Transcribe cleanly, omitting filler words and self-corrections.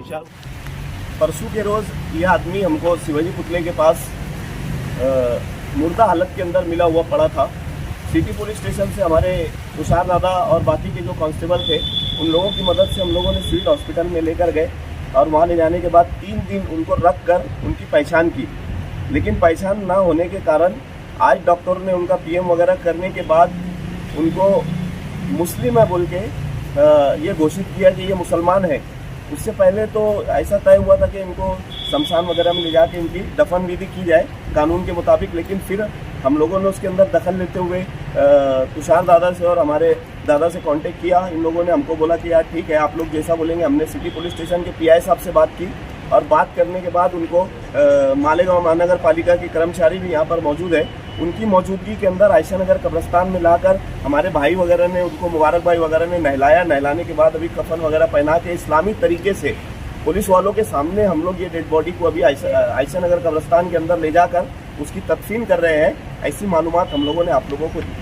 विशाल, परसों के रोज़ यह आदमी हमको शिवाजी पुतले के पास मुर्दा हालत के अंदर मिला हुआ पड़ा था। सिटी पुलिस स्टेशन से हमारे तुषार दादा और बाकी के जो कांस्टेबल थे उन लोगों की मदद से हम लोगों ने सिविल हॉस्पिटल में लेकर गए और वहाँ ले जाने के बाद 3 दिन उनको रख कर उनकी पहचान की, लेकिन पहचान ना होने के कारण आज डॉक्टर ने उनका पीएम वगैरह करने के बाद उनको मुस्लिम है बोल के ये घोषित किया कि ये मुसलमान है। उससे पहले तो ऐसा तय हुआ था कि इनको शमशान वगैरह में ले जाके इनकी दफन विधि की जाए कानून के मुताबिक, लेकिन फिर हम लोगों ने उसके अंदर दखल लेते हुए तुषार दादा से और हमारे दादा से कांटेक्ट किया। इन लोगों ने हमको बोला कि यार ठीक है, आप लोग जैसा बोलेंगे। हमने सिटी पुलिस स्टेशन के पीआई साहब से बात की और बात करने के बाद उनको मालेगांव महानगर पालिका के कर्मचारी भी यहाँ पर मौजूद है, उनकी मौजूदगी के अंदर आयशा नगर कब्रिस्तान में लाकर हमारे भाई वगैरह ने उनको मुबारक भाई वगैरह ने नहलाया। नहलाने के बाद अभी कफन वगैरह पहना के इस्लामी तरीके से पुलिस वालों के सामने हम लोग ये डेड बॉडी को अभी आयशा नगर कब्रिस्तान के अंदर ले जाकर उसकी तदफीन कर रहे हैं। ऐसी मालूमात हम लोगों ने आप लोगों को दी।